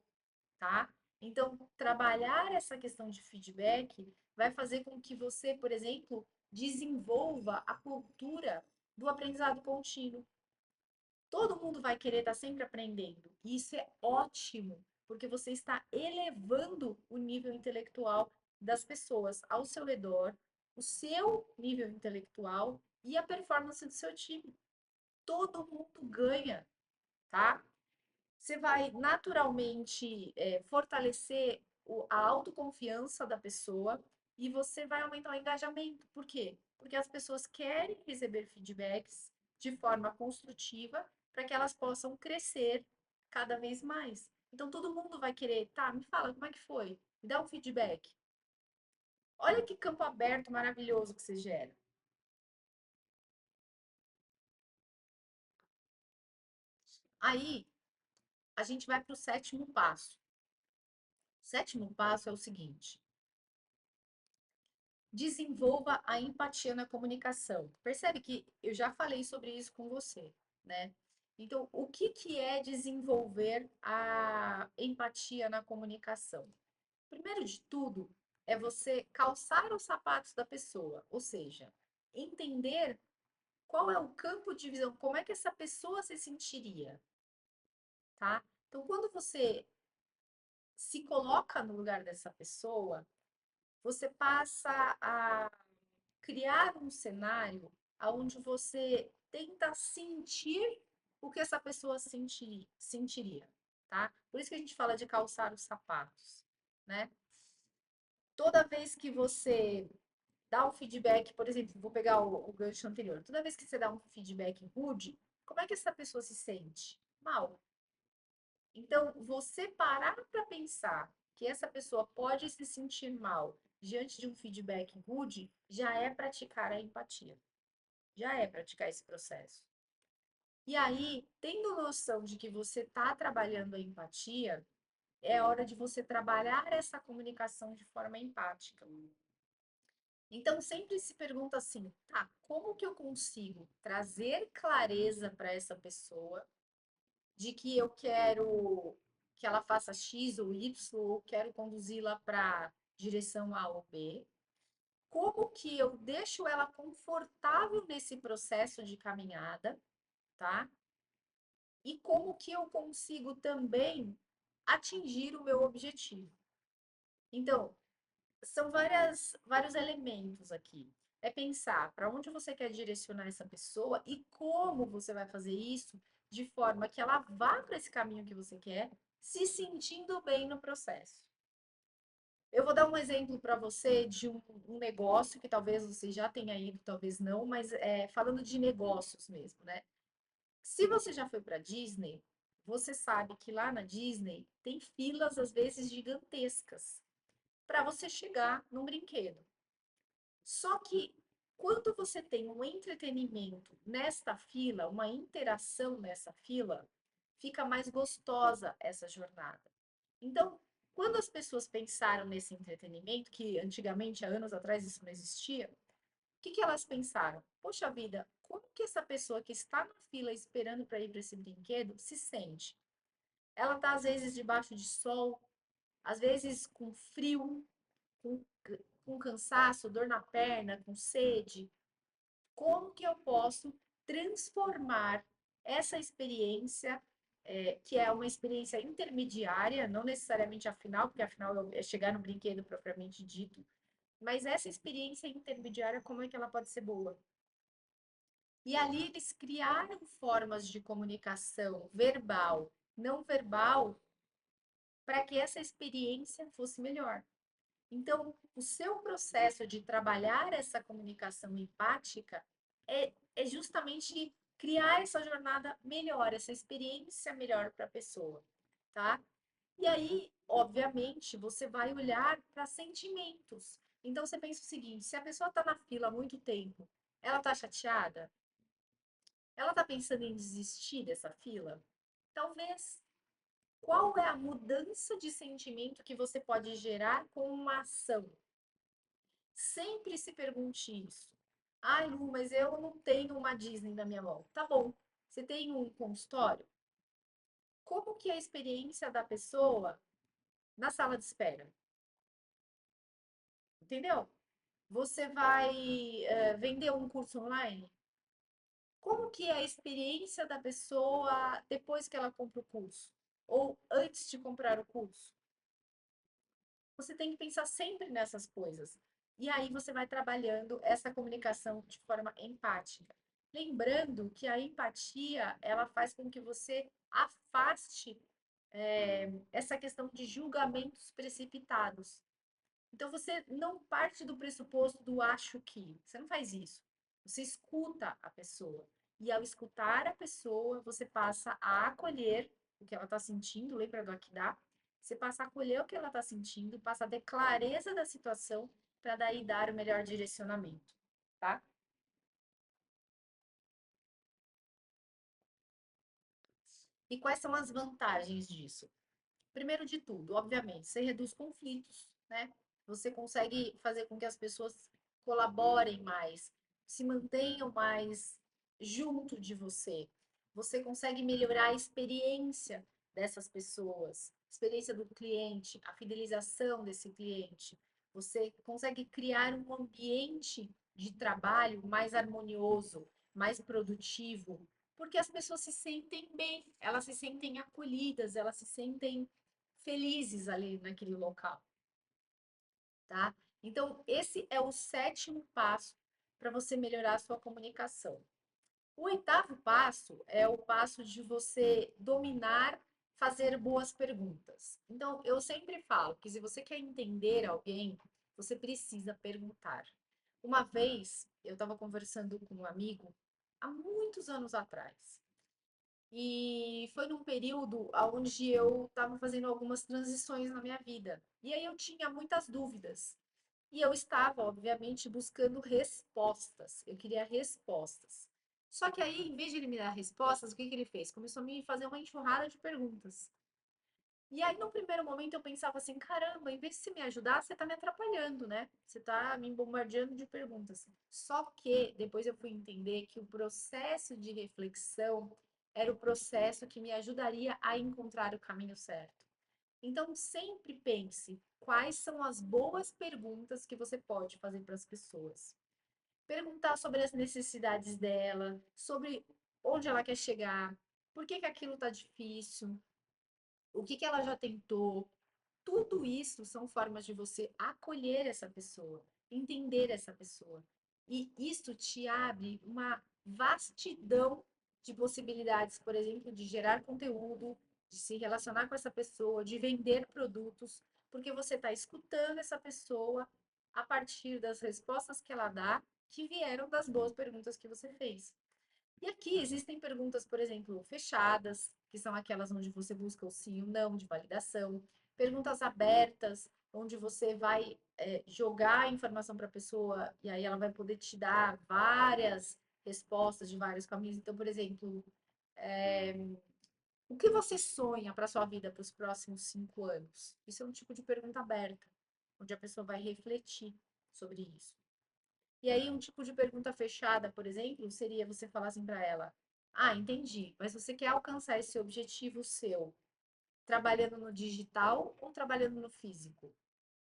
tá? Então, trabalhar essa questão de feedback vai fazer com que você, por exemplo, desenvolva a cultura do aprendizado contínuo. Todo mundo vai querer estar sempre aprendendo. E isso é ótimo, porque você está elevando o nível intelectual das pessoas ao seu redor, o seu nível intelectual e a performance do seu time. Todo mundo ganha, tá? Você vai naturalmente fortalecer a autoconfiança da pessoa, e você vai aumentar o engajamento. Por quê? Porque as pessoas querem receber feedbacks de forma construtiva para que elas possam crescer cada vez mais. Então todo mundo vai querer, tá, me fala como é que foi, me dá um feedback. Olha que campo aberto maravilhoso que você gera. Aí a gente vai para o sétimo passo. O sétimo passo é o seguinte: desenvolva a empatia na comunicação. Percebe que eu já falei sobre isso com você, né? Então, o que que é desenvolver a empatia na comunicação? Primeiro de tudo, é você calçar os sapatos da pessoa, ou seja, entender qual é o campo de visão, como é que essa pessoa se sentiria, tá? Então, quando você se coloca no lugar dessa pessoa, você passa a criar um cenário onde você tenta sentir o que essa pessoa sentiria, tá? Por isso que a gente fala de calçar os sapatos, né? Toda vez que você dá um feedback, por exemplo, vou pegar o gancho anterior, toda vez que você dá um feedback rude, como é que essa pessoa se sente? Mal. Então, você parar para pensar que essa pessoa pode se sentir mal diante de um feedback rude, já é praticar a empatia. Já é praticar esse processo. E aí, tendo noção de que você está trabalhando a empatia, é hora de você trabalhar essa comunicação de forma empática. Então, sempre se pergunta assim, tá, como que eu consigo trazer clareza para essa pessoa de que eu quero que ela faça X ou Y, ou quero conduzi-la para direção A ou B? Como que eu deixo ela confortável nesse processo de caminhada, tá? E como que eu consigo também atingir o meu objetivo? Então, são vários elementos aqui. É pensar para onde você quer direcionar essa pessoa e como você vai fazer isso de forma que ela vá para esse caminho que você quer, se sentindo bem no processo. Eu vou dar um exemplo para você de um negócio que talvez você já tenha ido, talvez não, mas falando de negócios mesmo, né? Se você já foi para Disney, você sabe que lá na Disney tem filas às vezes gigantescas para você chegar num brinquedo. Só que quando você tem um entretenimento nesta fila, uma interação nessa fila, fica mais gostosa essa jornada. Então, quando as pessoas pensaram nesse entretenimento, que antigamente, há anos atrás, isso não existia, o que que elas pensaram? Poxa vida, como que essa pessoa que está na fila esperando para ir para esse brinquedo se sente? Ela está, às vezes, debaixo de sol, às vezes com frio, com, com cansaço, dor na perna, com sede. Como que eu posso transformar essa experiência, que é uma experiência intermediária, não necessariamente a final, porque a final é chegar no brinquedo propriamente dito, mas essa experiência intermediária, como é que ela pode ser boa? E ali eles criaram formas de comunicação verbal, não verbal, para que essa experiência fosse melhor. Então, o seu processo de trabalhar essa comunicação empática é justamente criar essa jornada melhor, essa experiência melhor para a pessoa, tá? E aí, obviamente, você vai olhar para sentimentos. Então, você pensa o seguinte: se a pessoa está na fila há muito tempo, ela está chateada? Ela está pensando em desistir dessa fila? Talvez. Qual é a mudança de sentimento que você pode gerar com uma ação? Sempre se pergunte isso. Ai, Lu, mas eu não tenho uma Disney na minha mão. Tá bom. Você tem um consultório? Como que é a experiência da pessoa na sala de espera? Entendeu? Você vai vender um curso online? Como que é a experiência da pessoa depois que ela compra o curso? Ou antes de comprar o curso? Você tem que pensar sempre nessas coisas. E aí você vai trabalhando essa comunicação de forma empática. Lembrando que a empatia, ela faz com que você afaste essa questão de julgamentos precipitados. Então, você não parte do pressuposto do acho que. Você não faz isso. Você escuta a pessoa. E ao escutar a pessoa, você passa a acolher o que ela está sentindo. Lembra do aqui dá? Você passa a acolher o que ela está sentindo, passa a ter clareza da situação para daí dar o melhor direcionamento, tá? E quais são as vantagens disso? Primeiro de tudo, obviamente, você reduz conflitos, né? Você consegue fazer com que as pessoas colaborem mais, se mantenham mais junto de você. Você consegue melhorar a experiência dessas pessoas, a experiência do cliente, a fidelização desse cliente. Você consegue criar um ambiente de trabalho mais harmonioso, mais produtivo, porque as pessoas se sentem bem, elas se sentem acolhidas, elas se sentem felizes ali naquele local, tá? Então, esse é o sétimo passo para você melhorar a sua comunicação. O oitavo passo é o passo de você dominar, fazer boas perguntas. Então, eu sempre falo que se você quer entender alguém, você precisa perguntar. Uma vez, eu estava conversando com um amigo, há muitos anos atrás, e foi num período onde eu estava fazendo algumas transições na minha vida. E aí eu tinha muitas dúvidas. E eu estava, obviamente, buscando respostas. Eu queria respostas. Só que aí, em vez de ele me dar respostas, o que que ele fez? Começou a me fazer uma enxurrada de perguntas. E aí, no primeiro momento, eu pensava assim: caramba, em vez de você me ajudar, você está me atrapalhando, né? Você está me bombardeando de perguntas. Só que depois eu fui entender que o processo de reflexão era o processo que me ajudaria a encontrar o caminho certo. Então, sempre pense quais são as boas perguntas que você pode fazer para as pessoas. Perguntar sobre as necessidades dela, sobre onde ela quer chegar, por que que aquilo está difícil, o que que ela já tentou. Tudo isso são formas de você acolher essa pessoa, entender essa pessoa. E isso te abre uma vastidão de possibilidades, por exemplo, de gerar conteúdo, de se relacionar com essa pessoa, de vender produtos, porque você está escutando essa pessoa a partir das respostas que ela dá, que vieram das boas perguntas que você fez. E aqui existem perguntas, por exemplo, fechadas, que são aquelas onde você busca o sim ou não de validação. Perguntas abertas, onde você vai jogar a informação para a pessoa e aí ela vai poder te dar várias respostas de vários caminhos. Então, por exemplo, o que você sonha para sua vida para os próximos 5 anos? Isso é um tipo de pergunta aberta, onde a pessoa vai refletir sobre isso. E aí, um tipo de pergunta fechada, por exemplo, seria você falar assim para ela: ah, entendi, mas você quer alcançar esse objetivo seu trabalhando no digital ou trabalhando no físico?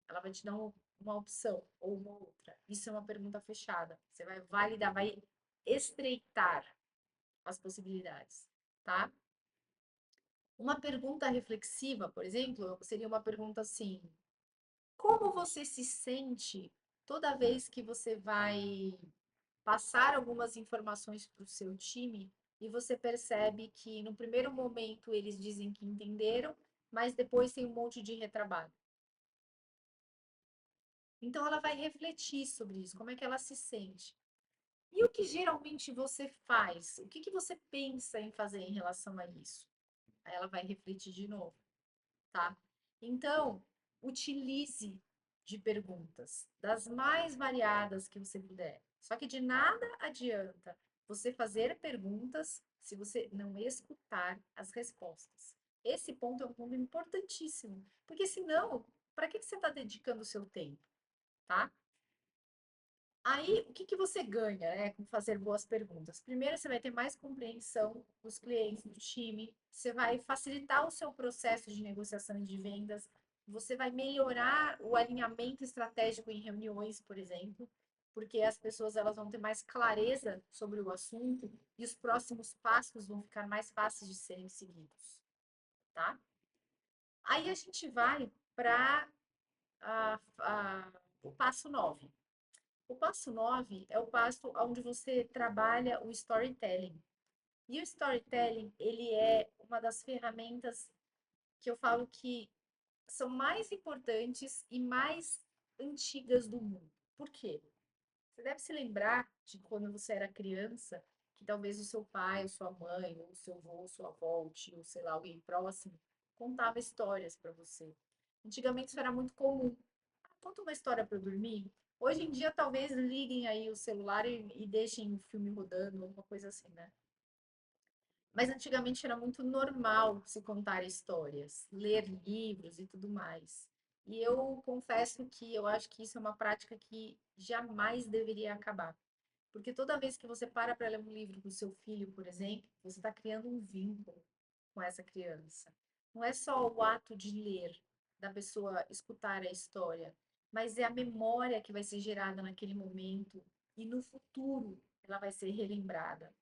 Ela vai te dar uma opção ou uma outra. Isso é uma pergunta fechada. Você vai validar, vai estreitar as possibilidades, tá? Uma pergunta reflexiva, por exemplo, seria uma pergunta assim: como você se sente toda vez que você vai passar algumas informações para o seu time e você percebe que no primeiro momento eles dizem que entenderam, mas depois tem um monte de retrabalho. Então ela vai refletir sobre isso, como é que ela se sente. E o que geralmente você faz? O que que você pensa em fazer em relação a isso? Aí ela vai refletir de novo, tá? Então, utilize de perguntas, das mais variadas que você puder. Só que de nada adianta você fazer perguntas se você não escutar as respostas. Esse ponto é um ponto importantíssimo, porque senão, para que você está dedicando o seu tempo, tá? Aí, o que que você ganha, né, com fazer boas perguntas? Primeiro, você vai ter mais compreensão dos clientes, do time, você vai facilitar o seu processo de negociação e de vendas, você vai melhorar o alinhamento estratégico em reuniões, por exemplo, porque as pessoas elas vão ter mais clareza sobre o assunto e os próximos passos vão ficar mais fáceis de serem seguidos, tá? Aí a gente vai para o passo 9. O passo 9 é o passo onde você trabalha o storytelling. E o storytelling, ele é uma das ferramentas que eu falo que são mais importantes e mais antigas do mundo. Por quê? Você deve se lembrar de quando você era criança, que talvez o seu pai, ou sua mãe, ou o seu avô, sua avó, o tio, sei lá, alguém próximo, contava histórias para você. Antigamente isso era muito comum. Ah, conta uma história para eu dormir. Hoje em dia, talvez liguem aí o celular e deixem o filme rodando, alguma coisa assim, né? Mas antigamente era muito normal se contar histórias, ler livros e tudo mais. E eu confesso que eu acho que isso é uma prática que jamais deveria acabar. Porque toda vez que você para ler um livro para o seu filho, por exemplo, você está criando um vínculo com essa criança. Não é só o ato de ler, da pessoa escutar a história, mas é a memória que vai ser gerada naquele momento e no futuro ela vai ser relembrada.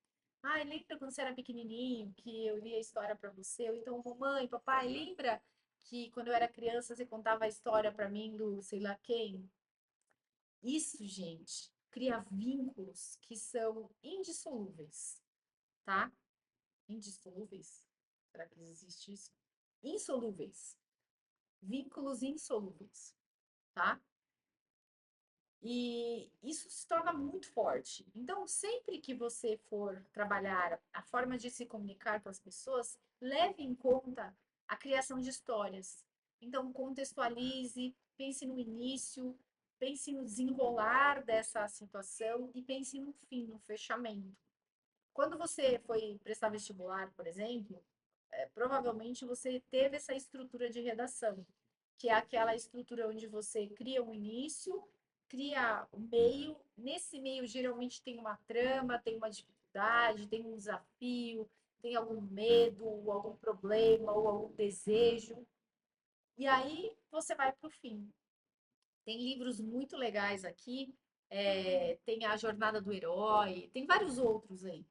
Ai, lembra quando você era pequenininho que eu li a história para você? Ou então, mamãe, papai, lembra que quando eu era criança você contava a história para mim do sei lá quem? Isso, gente, cria vínculos que são indissolúveis, tá? Indissolúveis? Será que existe isso? Insolúveis. Vínculos insolúveis, tá? E isso se torna muito forte. Então, sempre que você for trabalhar a forma de se comunicar com as pessoas, leve em conta a criação de histórias. Então, contextualize, pense no início, pense no desenrolar dessa situação e pense no fim, no fechamento. Quando você foi prestar vestibular, por exemplo, provavelmente você teve essa estrutura de redação, que é aquela estrutura onde você cria um início, cria um meio. Nesse meio, geralmente tem uma trama, tem uma dificuldade, tem um desafio, tem algum medo, ou algum problema, ou algum desejo. E aí você vai para o fim. Tem livros muito legais aqui, tem A Jornada do Herói, tem vários outros aí,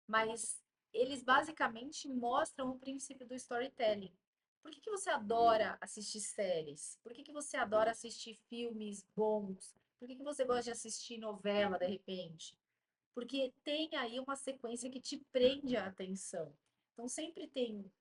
mas eles basicamente mostram o princípio do storytelling. Por que que você adora assistir séries? Por que que você adora assistir filmes bons? Por que que você gosta de assistir novela de repente? Porque tem aí uma sequência que te prende a atenção. Então sempre tem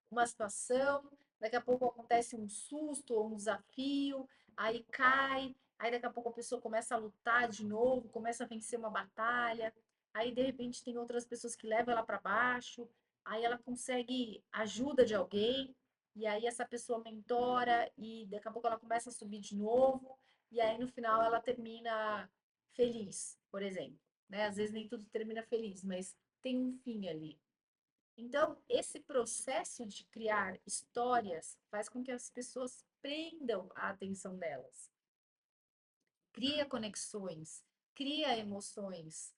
uma situação, daqui a pouco acontece um susto ou um desafio, aí cai, aí daqui a pouco a pessoa começa a lutar de novo, começa a vencer uma batalha, aí de repente tem outras pessoas que levam ela para baixo, aí ela consegue ajuda de alguém, e aí essa pessoa mentora, e daqui a pouco ela começa a subir de novo, e aí no final ela termina feliz, por exemplo. Né? Às vezes nem tudo termina feliz, mas tem um fim ali. Então, esse processo de criar histórias faz com que as pessoas prendam a atenção delas. Cria conexões, cria emoções,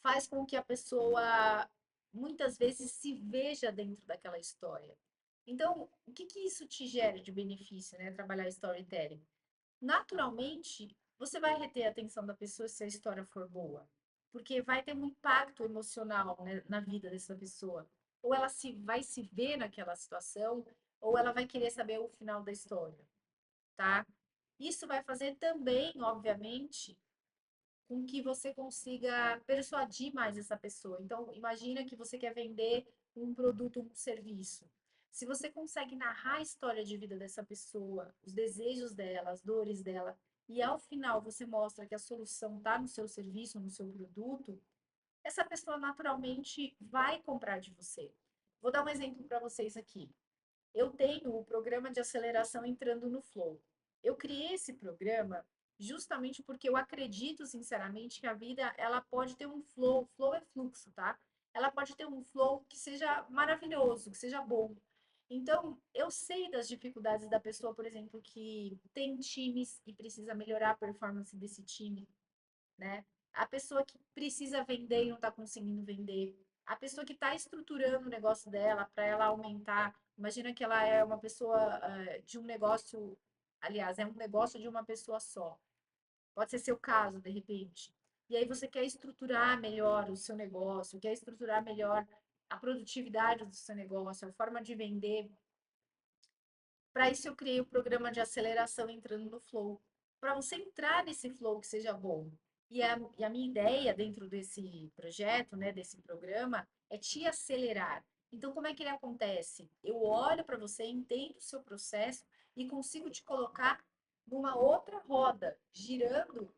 faz com que a pessoa muitas vezes se veja dentro daquela história. Então, o que que isso te gera de benefício, né? Trabalhar storytelling. Naturalmente, você vai reter a atenção da pessoa se a história for boa, porque vai ter um impacto emocional, né, na vida dessa pessoa. Ou ela vai se ver naquela situação, ou ela vai querer saber o final da história, tá? Isso vai fazer também, obviamente, com que você consiga persuadir mais essa pessoa. Então, imagina que você quer vender um produto, um serviço. Se você consegue narrar a história de vida dessa pessoa, os desejos dela, as dores dela, e ao final você mostra que a solução está no seu serviço, no seu produto, essa pessoa naturalmente vai comprar de você. Vou dar um exemplo para vocês aqui. Eu tenho o programa de aceleração entrando no Flow. Eu criei esse programa justamente porque eu acredito sinceramente que a vida ela pode ter um flow, flow é fluxo, tá? Ela pode ter um flow que seja maravilhoso, que seja bom. Então, eu sei das dificuldades da pessoa, por exemplo, que tem times e precisa melhorar a performance desse time, né? A pessoa que precisa vender e não está conseguindo vender. A pessoa que está estruturando o negócio dela para ela aumentar. Imagina que ela é uma pessoa de um negócio, aliás, é um negócio de uma pessoa só. Pode ser seu caso, de repente. E aí você quer estruturar melhor o seu negócio, quer estruturar melhor a produtividade do seu negócio, a forma de vender. Para isso eu criei o programa de aceleração entrando no Flow, para você entrar nesse flow que seja bom. E a minha ideia dentro desse projeto, né, desse programa, é te acelerar. Então, como é que ele acontece? Eu olho para você, entendo o seu processo e consigo te colocar numa outra roda, girando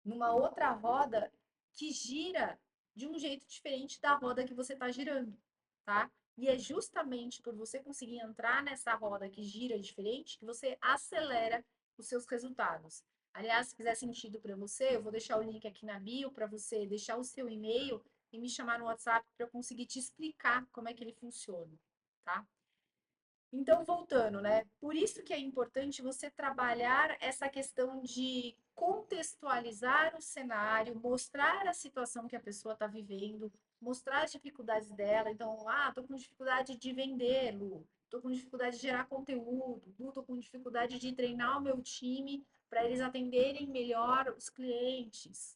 numa outra roda que gira de um jeito diferente da roda que você está girando, tá? E é justamente por você conseguir entrar nessa roda que gira diferente que você acelera os seus resultados. Aliás, se fizer sentido para você, eu vou deixar o link aqui na bio para você deixar o seu e-mail e me chamar no WhatsApp para eu conseguir te explicar como é que ele funciona, tá? Então, voltando, né? Por isso que é importante você trabalhar essa questão de contextualizar o cenário, mostrar a situação que a pessoa está vivendo, mostrar as dificuldades dela. Então, tô com dificuldade de vender, Lu. Tô com dificuldade de gerar conteúdo, Lu, tô com dificuldade de treinar o meu time para eles atenderem melhor os clientes.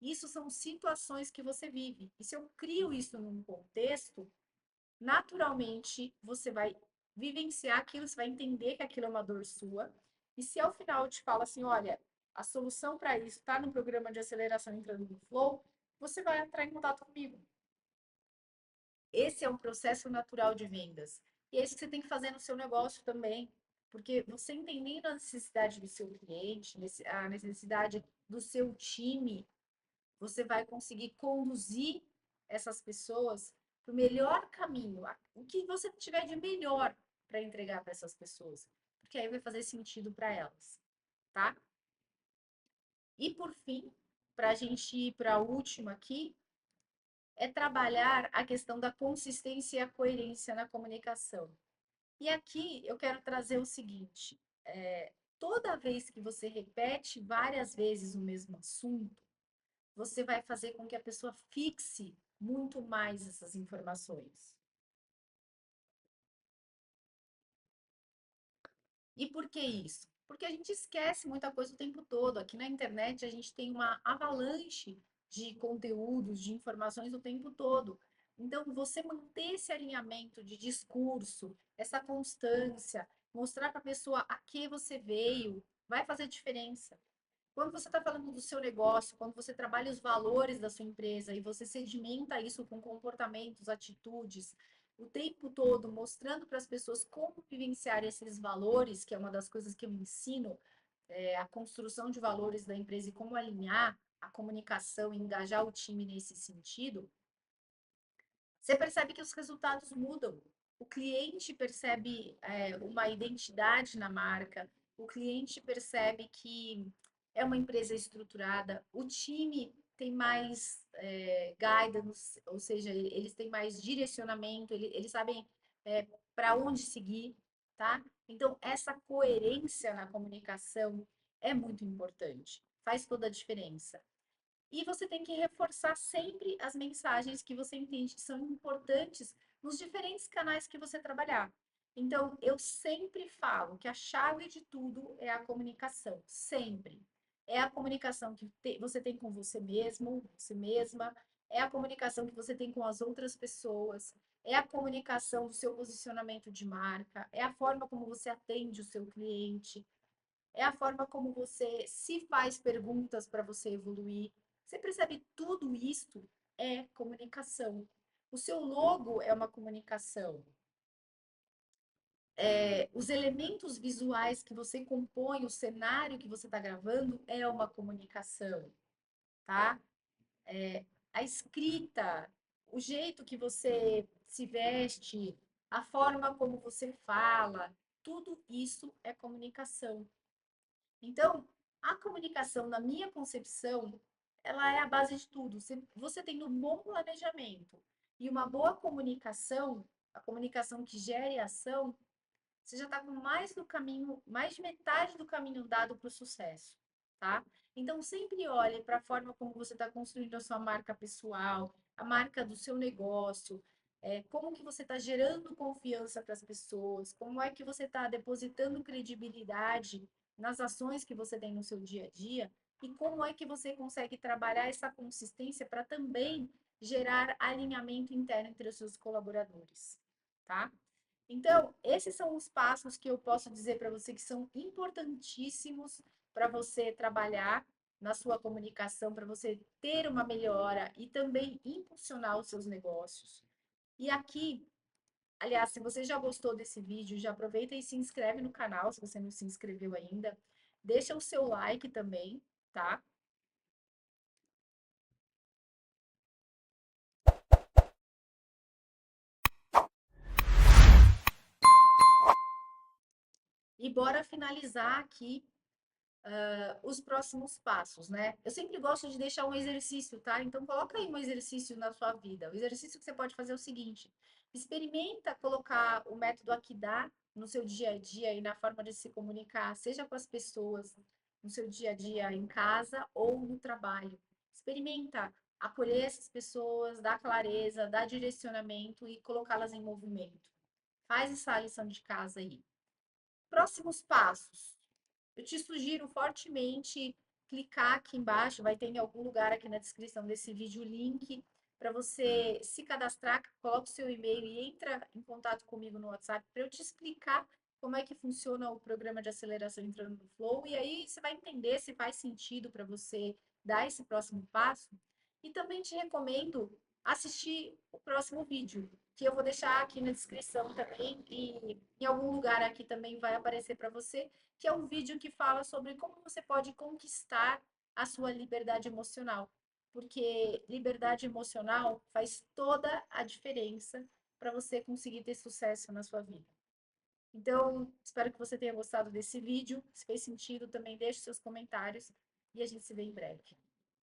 Isso são situações que você vive. E se eu crio isso num contexto, naturalmente você vai vivenciar aquilo, você vai entender que aquilo é uma dor sua. E se ao final eu te falo assim, olha, a solução para isso está no programa de aceleração entrando no Flow, você vai entrar em contato comigo. Esse é um processo natural de vendas. E é isso que você tem que fazer no seu negócio também. Porque você entendendo a necessidade do seu cliente, a necessidade do seu time, você vai conseguir conduzir essas pessoas para o melhor caminho, o que você tiver de melhor para entregar para essas pessoas, porque aí vai fazer sentido para elas, tá? E por fim, para a gente ir para a última aqui, é trabalhar a questão da consistência e a coerência na comunicação. E aqui eu quero trazer o seguinte: toda vez que você repete várias vezes o mesmo assunto, você vai fazer com que a pessoa fixe muito mais essas informações. E por que isso? Porque a gente esquece muita coisa o tempo todo. Aqui na internet a gente tem uma avalanche de conteúdos, de informações o tempo todo. Então, você manter esse alinhamento de discurso, essa constância, mostrar para a pessoa a que você veio, vai fazer diferença. Quando você está falando do seu negócio, quando você trabalha os valores da sua empresa e você sedimenta isso com comportamentos, atitudes, o tempo todo mostrando para as pessoas como vivenciar esses valores, que é uma das coisas que eu ensino, a construção de valores da empresa e como alinhar a comunicação e engajar o time nesse sentido, você percebe que os resultados mudam. O cliente percebe uma identidade na marca, o cliente percebe que é uma empresa estruturada, o time tem mais guidance, ou seja, eles têm mais direcionamento, eles sabem para onde seguir, tá? Então, essa coerência na comunicação é muito importante, faz toda a diferença. E você tem que reforçar sempre as mensagens que você entende que são importantes nos diferentes canais que você trabalhar. Então, eu sempre falo que a chave de tudo é a comunicação, sempre. É a comunicação que você tem com você mesmo, você mesma, é a comunicação que você tem com as outras pessoas, é a comunicação do seu posicionamento de marca, é a forma como você atende o seu cliente, é a forma como você se faz perguntas para você evoluir. Você percebe tudo isso é comunicação. O seu logo é uma comunicação. Os elementos visuais que você compõe, o cenário que você está gravando é uma comunicação, tá? A escrita, o jeito que você se veste, a forma como você fala, tudo isso é comunicação. Então, a comunicação, na minha concepção, ela é a base de tudo. Você tendo um bom planejamento e uma boa comunicação, a comunicação que gere ação, você já está com mais do caminho, mais de metade do caminho dado para o sucesso, tá? Então, sempre olhe para a forma como você está construindo a sua marca pessoal, a marca do seu negócio, como que você está gerando confiança para as pessoas, como é que você está depositando credibilidade nas ações que você tem no seu dia a dia e como é que você consegue trabalhar essa consistência para também gerar alinhamento interno entre os seus colaboradores, tá? Então, esses são os passos que eu posso dizer para você que são importantíssimos para você trabalhar na sua comunicação, para você ter uma melhora e também impulsionar os seus negócios. E aqui Aliás, se você já gostou desse vídeo, já aproveita e se inscreve no canal, se você não se inscreveu ainda. Deixa o seu like também, tá? E bora finalizar aqui os próximos passos, né? Eu sempre gosto de deixar um exercício, tá? Então coloca aí um exercício na sua vida. O exercício que você pode fazer é o seguinte: experimenta colocar o método Akidá no seu dia a dia e na forma de se comunicar, seja com as pessoas, no seu dia a dia em casa ou no trabalho. Experimenta acolher essas pessoas, dar clareza, dar direcionamento e colocá-las em movimento. Faz essa lição de casa aí. Próximos passos. Eu te sugiro fortemente clicar aqui embaixo, vai ter em algum lugar aqui na descrição desse vídeo o link para você se cadastrar, coloca o seu e-mail e entra em contato comigo no WhatsApp para eu te explicar como é que funciona o programa de aceleração entrando no Flow, e aí você vai entender se faz sentido para você dar esse próximo passo. E também te recomendo assistir o próximo vídeo, que eu vou deixar aqui na descrição também, e em algum lugar aqui também vai aparecer para você, que é um vídeo que fala sobre como você pode conquistar a sua liberdade emocional. Porque liberdade emocional faz toda a diferença para você conseguir ter sucesso na sua vida. Então, espero que você tenha gostado desse vídeo. Se fez sentido, também deixe seus comentários e a gente se vê em breve.